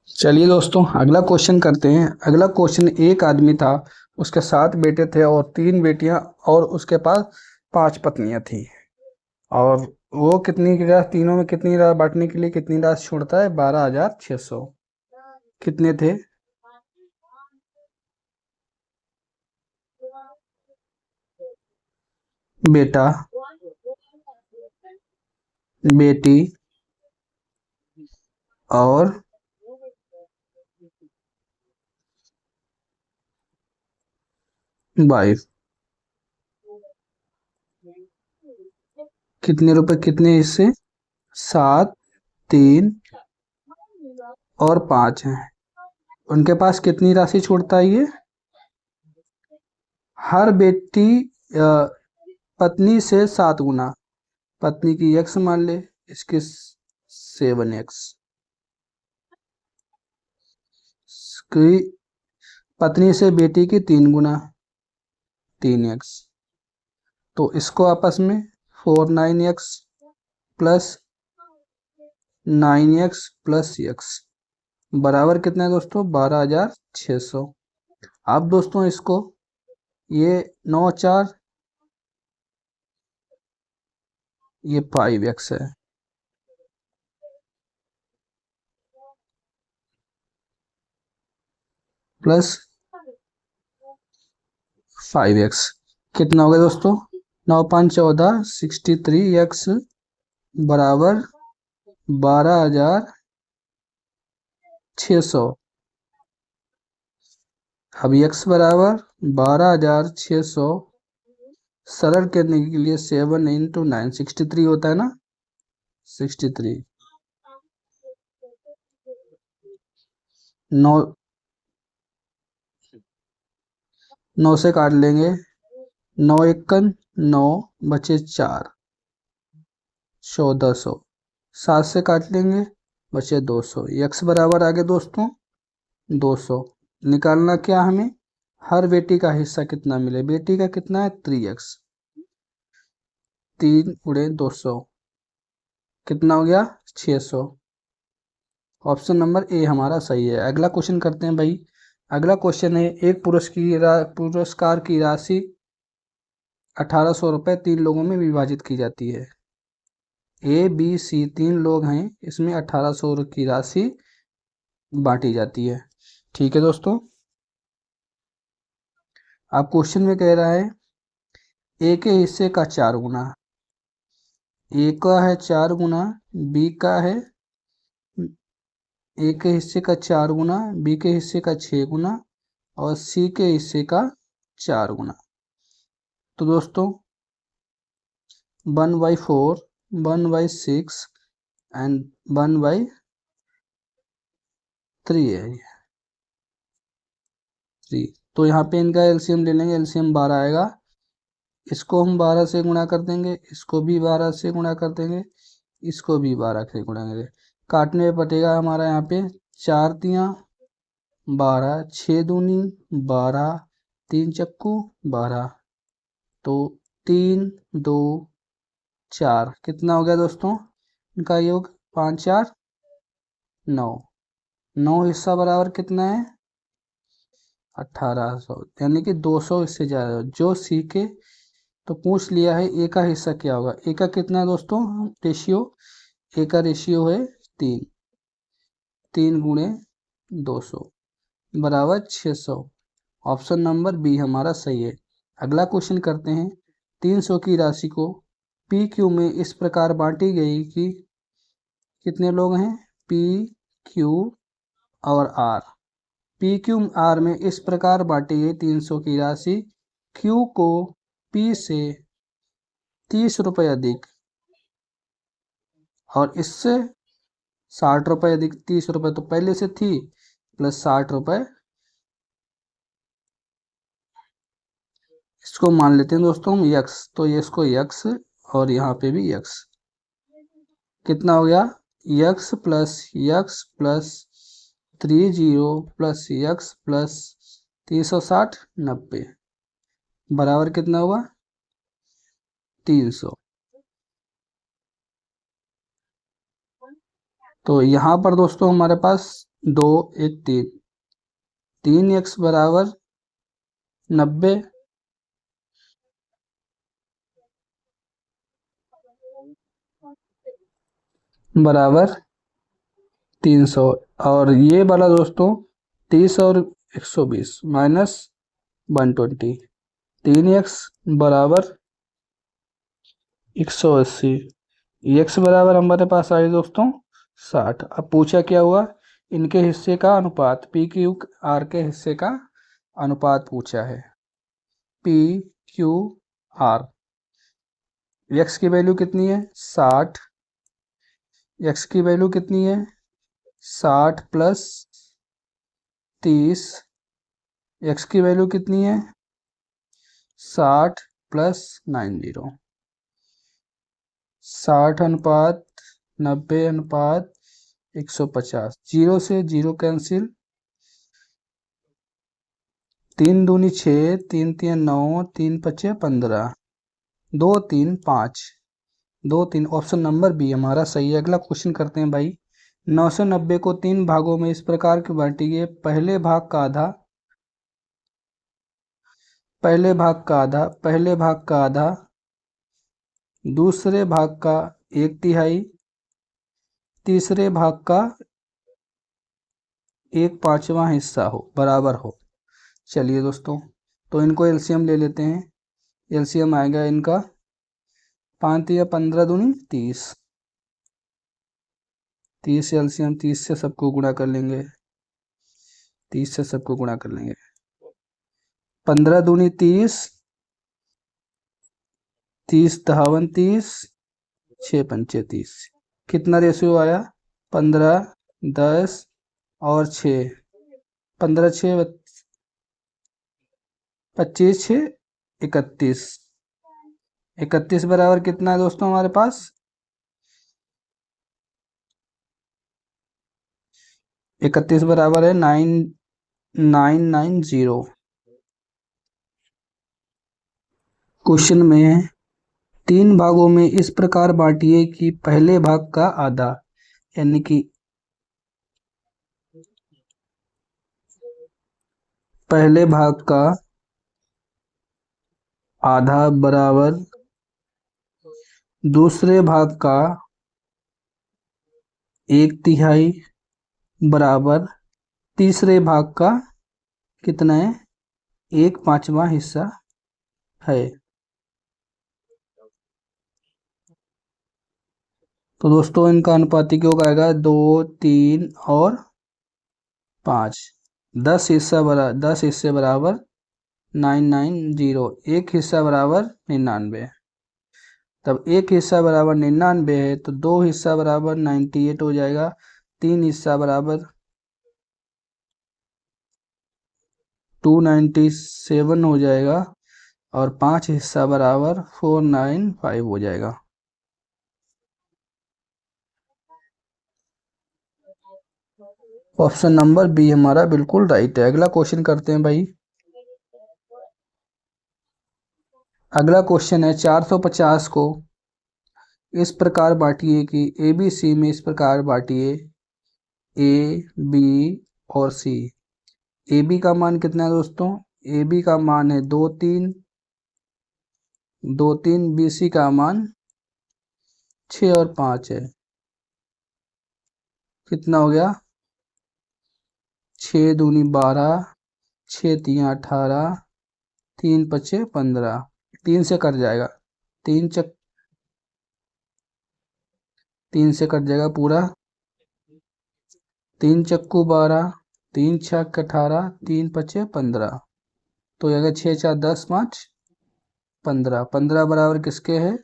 चलिए दोस्तों, अगला क्वेश्चन करते हैं। अगला क्वेश्चन, एक आदमी था, उसके 7 बेटे थे और 3 बेटियां, और उसके पास 5 पत्नियां थी। और वो कितनी की राशि, तीनों में कितनी राशि बांटने के लिए कितनी राशि छोड़ता है? 12,600। कितने थे? बेटा, बेटी और वाइफ। कितने रुपए, कितने हिस्से? 7, 3 और 5 हैं। उनके पास कितनी राशि छोड़ता है ये? हर बेटी पत्नी से 7 गुना। पत्नी की x मान ले, इसके 7x की। पत्नी से बेटी की 3 गुना, 3x। तो इसको आपस में 4 9x plus 9x plus x बराबर कितना है दोस्तों? 12,600। अब दोस्तों इसको, ये 9 4, ये 5x है, प्लस 5x। कितना हो गया दोस्तों? 9 5 14, 63x बराबर 12,600। अब x बराबर 12,600 सरल करने के लिए 7 × 9 63 होता है ना? 63। 9 9 से काट लेंगे, 9 एकन 9, बचे 4, 1400। 7 से काट लेंगे, बचे 200। x बराबर आ गया दोस्तों 200। निकालना क्या हमें? हर बेटी का हिस्सा कितना मिले? बेटी का कितना है? 3x। 3 × 200 कितना हो गया? 600। ऑप्शन नंबर ए हमारा सही है। अगला क्वेश्चन करते हैं भाई। अगला क्वेश्चन है, एक पुरस्कार की राशि 1,800 रुपये 3 लोगों में विभाजित की जाती है। ए बी सी 3 लोग हैं, इसमें 1,800 की राशि बांटी जाती है। ठीक है दोस्तों, अब क्वेश्चन में कह रहा है ए के हिस्से का 4 गुना। ए का है 4 गुना, बी का है, ए के हिस्से का 4 गुना, बी के हिस्से का 6 गुना और सी के हिस्से का 4 गुना। तो दोस्तों 1/4, 1/6 एंड 1/3 है ये 3। तो यहाँ पे इनका एलसीएम ले लेंगे, एलसीएम 12 आएगा। इसको हम 12 से गुणा कर देंगे, इसको भी 12 से गुणा कर देंगे, इसको भी 12 से गुणा करेंगे। काटने में पड़ेगा हमारा यहाँ पे 4 × 3 = 12, 6 दूनी 12, 3 × 12। तो 3 2 4 कितना हो गया दोस्तों? इनका योग 5 4 9। 9 हिस्सा बराबर कितना है? 1,800, यानी कि 200 इससे ज्यादा जो सीखे। तो पूछ लिया है ए का हिस्सा क्या होगा। ए का कितना है दोस्तों? रेशियो, ए का रेशियो है 3। 3 × 200 बराबर 600। ऑप्शन नंबर बी हमारा सही है। अगला क्वेश्चन करते हैं। 300 की राशि को पी क्यू में इस प्रकार बांटी गई कि कितने लोग हैं? पी क्यू और आर। पी क्यू आर में इस प्रकार बांटी गई 300 की राशि, क्यू को पी से 30 रुपये अधिक और इससे 60 रुपये अधिक, 30 रुपये तो पहले से थी, प्लस 60 रुपये इसको मान लेते हैं दोस्तों हम यक्स। तो ये इसको यक्स और यहाँ पे भी यक्स। कितना हो गया? X plus 30 plus x plus 360 90 बराबर कितना हुआ? 300। तो यहाँ पर दोस्तों हमारे पास 2 1 3, 3x बराबर 90 बराबर 300, और ये वाला दोस्तों 30 और 120 माइनस 120, 3x बराबर 180, x बराबर हमारे पास आई दोस्तों 60। अब पूछा क्या हुआ, इनके हिस्से का अनुपात, पी क्यू आर के हिस्से का अनुपात पूछा है। पी क्यू आर, x की वैल्यू कितनी है 60, x की वैल्यू कितनी है 60 प्लस 30, x की वैल्यू कितनी है 60 प्लस 90, 60 अनुपात 90 अनुपात 150, 0 से 0 कैंसिल, 3 दूनी 6, 3 3 9, 3 5 15, 2 3 5, 2 3, ऑप्शन नंबर बी हमारा सही है। अगला क्वेश्चन करते हैं भाई। 990 को 3 भागों में इस प्रकार की बांटिए, पहले भाग का आधा, पहले भाग का आधा, पहले भाग का आधा, दूसरे भाग का 1/3, तीसरे भाग का 1/5वां हिस्सा हो, बराबर हो। चलिए दोस्तों, तो इनको एलसीएम ले लेते हैं। एलसीएम आएगा इनका 5 या 15 दूनी 30, 30 एलसीएम, 30 से सबको गुणा कर लेंगे, 30 से सबको गुणा कर लेंगे, 15 दूनी 30, 30 दहावन 30, 6 पंचे 30, कितना रेशियो आया 15 10 और 6, 15 6 25 6 31, 31 बराबर कितना है दोस्तों हमारे पास 31 बराबर है 9990। क्वेश्चन में है 3 भागों में इस प्रकार बांटिए कि पहले भाग का आधा, यानी कि पहले भाग का आधा बराबर दूसरे भाग का 1/3 बराबर तीसरे भाग का कितना है 1/5वां हिस्सा है। तो दोस्तों इनका अनुपातिक योग आएगा 2 3 और 5, 10 हिस्से बराबर 990, एक हिस्सा बराबर 99, तब एक हिस्सा बराबर 99 है तो 2 हिस्सा बराबर 98 हो जाएगा, 3 हिस्सा बराबर 297 हो जाएगा, और 5 हिस्सा बराबर 495 हो जाएगा। ऑप्शन नंबर बी हमारा बिल्कुल राइट है। अगला क्वेश्चन करते हैं भाई। अगला क्वेश्चन है 450 को इस प्रकार बांटिए कि ए बी सी में इस प्रकार बांटिए, ए बी और सी। ए बी का मान कितना है दोस्तों, ए बी का मान है 2 3, 2 3, बी सी का मान 6 और 5 है, कितना हो गया 6 दूनी 12, 6 3 18, 3 5 15, 3 से कट जाएगा, 3 3 से कट जाएगा पूरा, 3 चक्कू 12, 3 छक 18, 3 5 15, तो अगर 6 4 10 5 15, 15 बराबर किसके है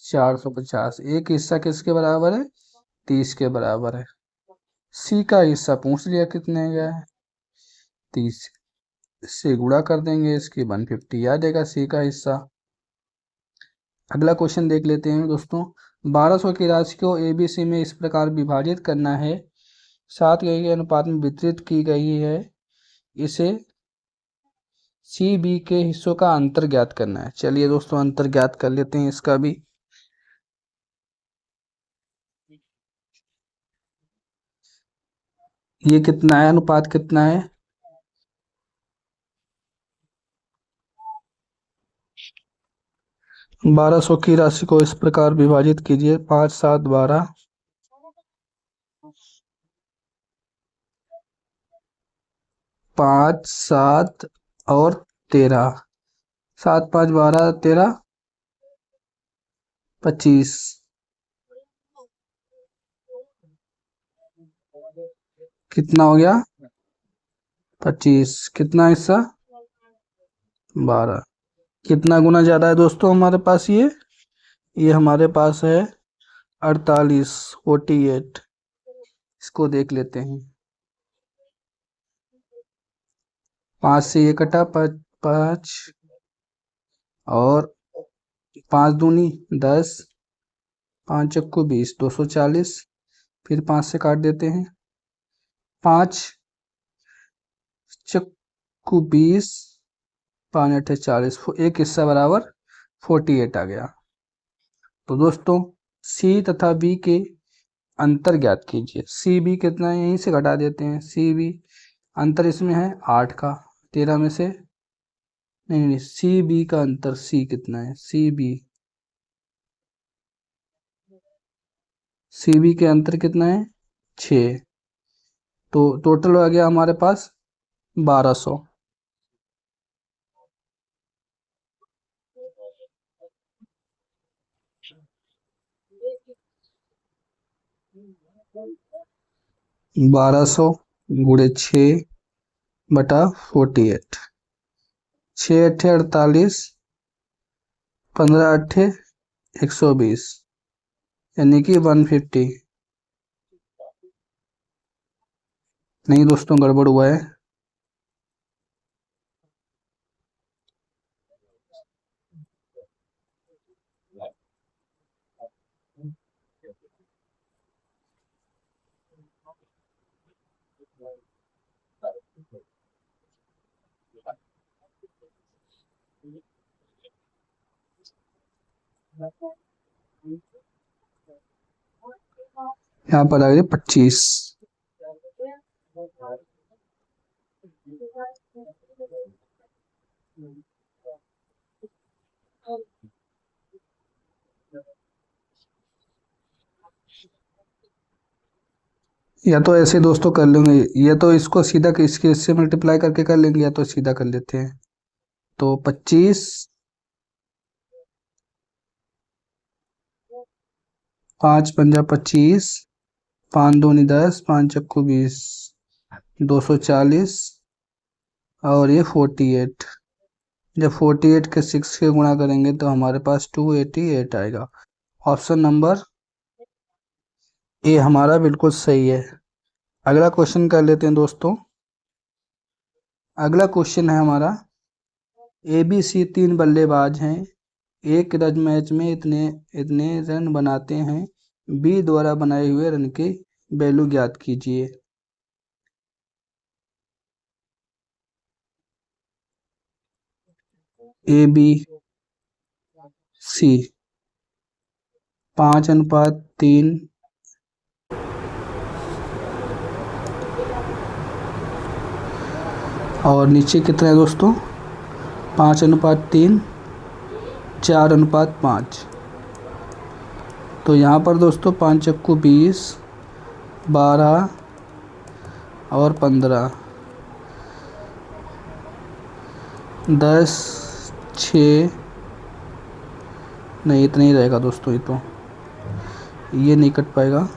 450, एक हिस्सा किसके बराबर है 30 के बराबर है। सी का हिस्सा पूछ लिया कितने का है 30, से गुणा कर देंगे, इसकी 150 आ जाएगा सी का हिस्सा। अगला क्वेश्चन देख लेते हैं दोस्तों। 1200 की राशि को एबीसी में इस प्रकार विभाजित करना है, 7 के अनुपात में वितरित की गई है, इसे सी बी के हिस्सों का अंतर ज्ञात करना है। चलिए दोस्तों अंतर ज्ञात कर लेते हैं इसका भी। ये कितना है, अनुपात कितना है? 1200 की राशि को इस प्रकार विभाजित कीजिए, 5 7 12, 5 7 और 13, 7 5 12 13, 25। कितना हो गया? 25। कितना हिस्सा? 12। कितना गुना ज्यादा है दोस्तों हमारे पास? ये हमारे पास है 48, 48। इसको देख लेते हैं। 5 से ये कटा, 5 5 और 5 दूनी 10, 5 चक्कू 20, 240। फिर 5 से काट देते हैं, 5 चक्कू 20, 5 अठे 40, एक हिस्सा बराबर 48 आ गया। तो दोस्तों सी तथा बी के अंतर ज्ञात कीजिए। सी बी कितना है, यहीं से घटा देते हैं। सी बी अंतर इसमें है 8 का, 13 में से, नहीं नहीं, सी बी का अंतर, सी कितना है, सी बी के अंतर कितना है? 6। तो टोटल आ गया हमारे पास 1200। बारह सौ गुड़े 6/48, 6 अठे 48, 15 अठे 120, यानी कि 150। नहीं दोस्तों, गड़बड़ हुआ है। यहाँ पर आ गया 25। या तो ऐसे दोस्तों कर लेंगे, या तो इसको सीधा इसके इससे मल्टीप्लाई करके कर लेंगे, या तो सीधा कर लेते हैं। तो 25, 5 पंजा 25, 5 दूनी 10, 5 चक्कू 20, 240, और ये 48। जब 48 के 6 के गुणा करेंगे तो हमारे पास 288 आएगा। ऑप्शन नंबर ए हमारा बिल्कुल सही है। अगला क्वेश्चन कर लेते हैं दोस्तों। अगला क्वेश्चन है हमारा, ए बी सी 3 बल्लेबाज हैं, एक मैच में इतने इतने रन बनाते हैं, बी द्वारा बनाए हुए रन के वैल्यू ज्ञात कीजिए। ए बी सी 5:3, और नीचे कितना है दोस्तों? 5:3, 4:5। तो यहाँ पर दोस्तों 5 चक्कू 20, 12 और 15, 10, 6, नहीं इतना ही रहेगा दोस्तों, ये नहीं कट पाएगा।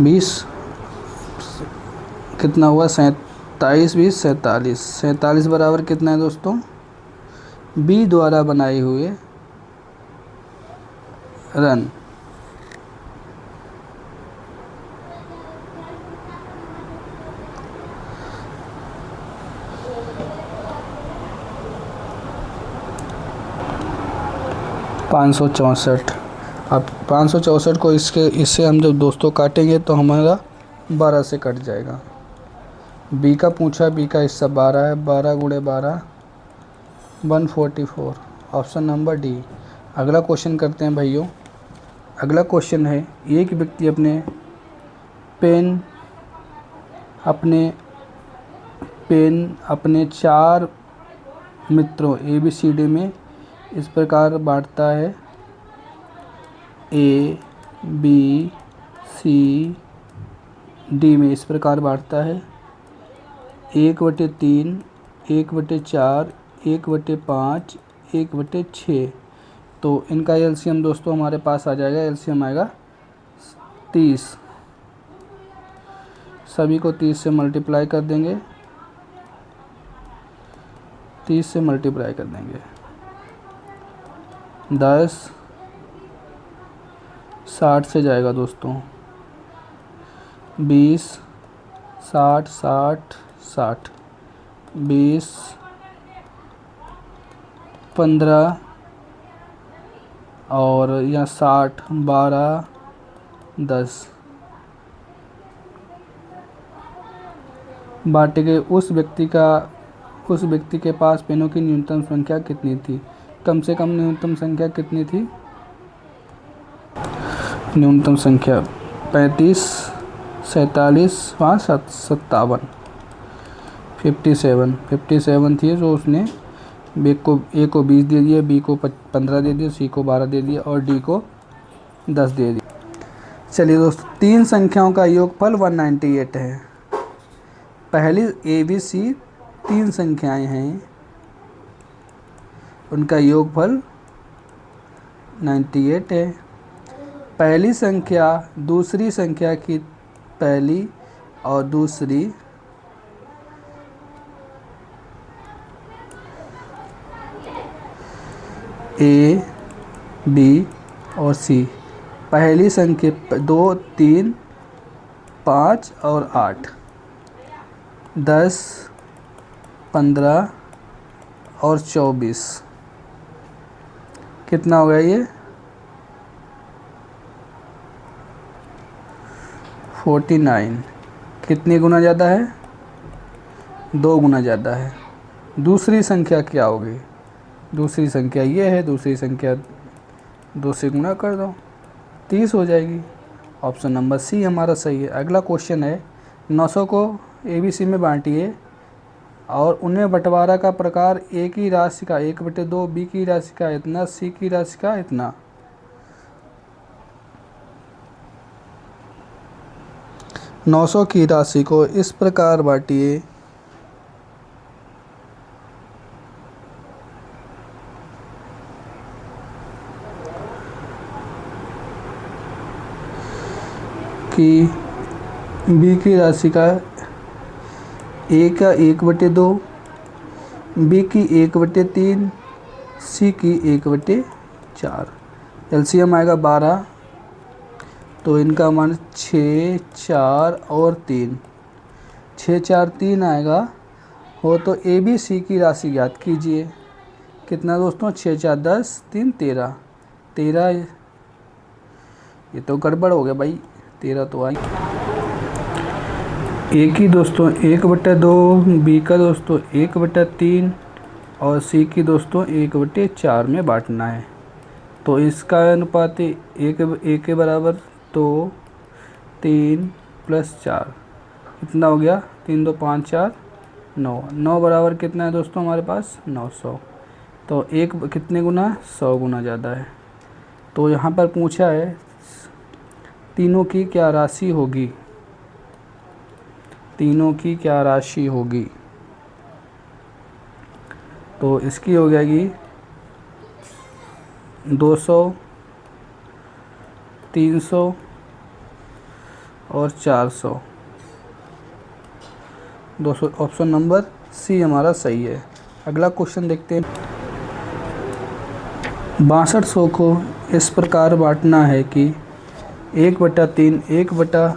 20 कितना हुआ? 27, 20 47, 47 बराबर कितना है दोस्तों? बी द्वारा बनाए हुए रन। $564। अब 564 को इससे हम जब दोस्तों काटेंगे तो हमारा 12 से कट जाएगा। बी का पूछा, बी का हिस्सा 12 है, 12 गुणे 12, 144। Option number D. अगला क्वेश्चन करते हैं भाइयों। अगला क्वेश्चन है, एक व्यक्ति अपने 4 मित्रों ABCD में इस प्रकार बांटता है, ABCD में इस प्रकार बांटता है 1/3, 1/4, 1/5, 1/6। तो इनका एलसीएम दोस्तों हमारे पास आ जाएगा, एलसीएम आएगा 30। सभी को 30 से मल्टीप्लाई कर देंगे, 30 से मल्टीप्लाई कर देंगे, 10, 60 से जाएगा दोस्तों, 20, 60, 60, 60, 20, 15 और यहाँ 60, 12, 10। बांटे गए उस व्यक्ति के पास पेनों की न्यूनतम संख्या कितनी थी? कम से कम न्यूनतम संख्या कितनी थी? न्यूनतम संख्या 35, 47, 57, 57 थी। तो उसने ए को 20 दे दिया, बी को 15 दे दिया, सी को 12 दे दिया और डी को 10 दे दिया। चलिए दोस्तों, 3 संख्याओं का योगफल 198 है। पहली ABC 3 संख्याएं हैं, उनका योगफल 98 है। पहली संख्या दूसरी संख्या की पहली और दूसरी A, B और C। पहली संख्या 2, 3, 5 और 8, 10, 15 और 24। कितना हो गया ये? 49। कितनी गुना ज़्यादा है? 2 गुना ज़्यादा है। दूसरी संख्या क्या होगी? दूसरी संख्या ये है, दूसरी संख्या 2 से गुना कर दो, 30 हो जाएगी। ऑप्शन नंबर सी हमारा सही है। अगला क्वेश्चन है, 900 को ABC में बांटिए और उनमें बंटवारा का प्रकार A की राशि का 1/2, B की राशि का इतना, C की राशि का इतना। 900 की राशि को इस प्रकार बांटिए कि B की राशि का A का 1/2, B की 1/3, C की 1/4। एलसीएम आएगा 12, तो इनका मान 6, 4 और 3, 6, 4, 3 आएगा। हो तो ABC की राशि ज्ञात कीजिए। कितना दोस्तों? 6, 4, 10, 3, 13। 13, ये तो गड़बड़ हो गया भाई, 13 तो आई। A की दोस्तों 1/2, B का दोस्तों 1/3 और C की दोस्तों 1/4 में बांटना है। तो इसका अनुपात 1 के बराबर, तो 3 + 4 कितना हो गया? 3, 2, 5, 4, 9। 9 बराबर कितना है दोस्तों हमारे पास? 900। तो 1 कितने गुना? 100 गुना ज़्यादा है। तो यहाँ पर पूछा है तीनों की क्या राशि होगी? तीनों की क्या राशि होगी? तो इसकी हो जाएगी 200, 300 और 400। 200। ऑप्शन नंबर सी हमारा सही है। अगला क्वेश्चन देखते हैं। 6200 को इस प्रकार बांटना है कि 1/3, 1/2,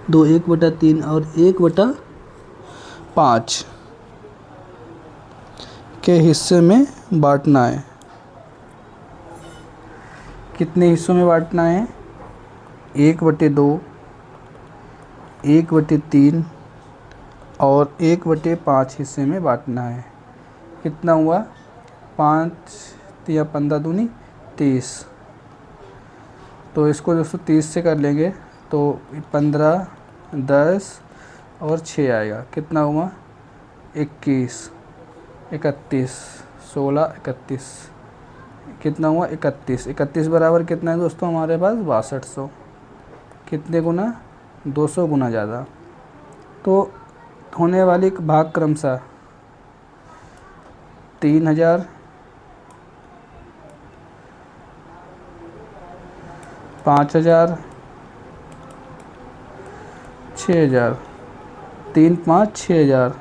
1/3 और 1/5 के हिस्से में बांटना है। कितने हिस्सों में बांटना है? 1/2, 1/3 और 1/5 हिस्से में बांटना है। कितना हुआ? 5 या 15 दूनी 30। तो इसको दोस्तों 30 से कर लेंगे तो 15, 10 और 6 आएगा, कितना हुआ 21, 31, 16, 31, कितना हुआ 31। 31 बराबर कितना है दोस्तों हमारे पास 6200, कितने गुना 200 गुना ज़्यादा। तो होने वाली भाग क्रमशः 3000, 5000, 6000, 3, 5, 6000।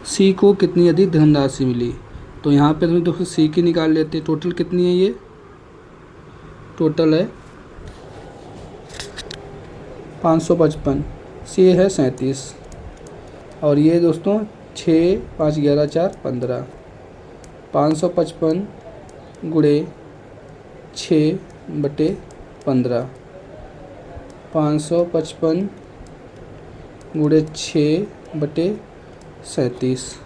सी को कितनी अधिक धनराशि मिली, तो यहाँ पे हम दोस्तों सी की निकाल लेते हैं। टोटल कितनी है, ये टोटल है 555, सी है 37 और ये दोस्तों 6, 5, 11, 4, 15, 555 गुणे 6/15, 555 गुणे 6/37।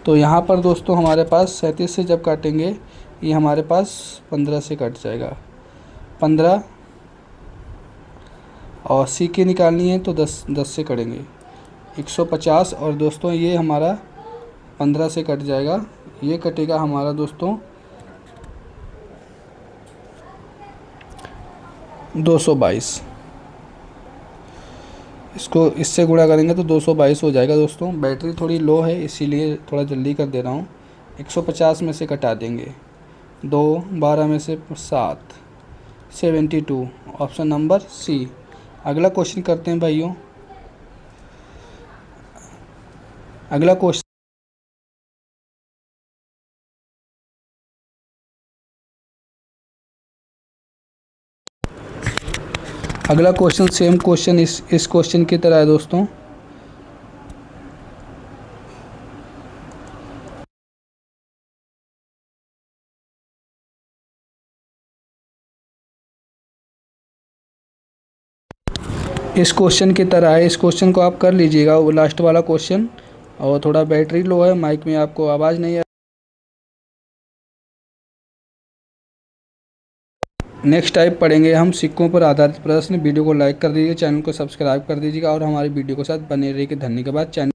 तो यहाँ पर दोस्तों हमारे पास 37 से जब काटेंगे ये हमारे पास 15 से कट जाएगा, 15 और सी की निकालनी है तो 10 से करेंगे 150 और दोस्तों ये हमारा 15 से कट जाएगा, ये कटेगा हमारा दोस्तों 222। इसको इससे गुणा करेंगे तो 222 हो जाएगा। दोस्तों बैटरी थोड़ी लो है इसीलिए थोड़ा जल्दी कर दे रहा हूँ। 150 में से कटा देंगे 2, 12 में से 7, 72, ऑप्शन नंबर सी। अगला क्वेश्चन करते हैं भाइयों। अगला क्वेश्चन सेम क्वेश्चन इस क्वेश्चन की तरह है दोस्तों। इस क्वेश्चन की तरह है, इस क्वेश्चन को आप कर लीजिएगा, वो लास्ट वाला क्वेश्चन। और थोड़ा बैटरी लो है, माइक में आपको आवाज़ नहीं है। नेक्स्ट टाइप पढ़ेंगे हम सिक्कों पर आधारित प्रश्न। वीडियो को लाइक कर दीजिए, चैनल को सब्सक्राइब कर दीजिएगा और हमारी वीडियो के साथ बने रहिए। धन्यवाद। चैनल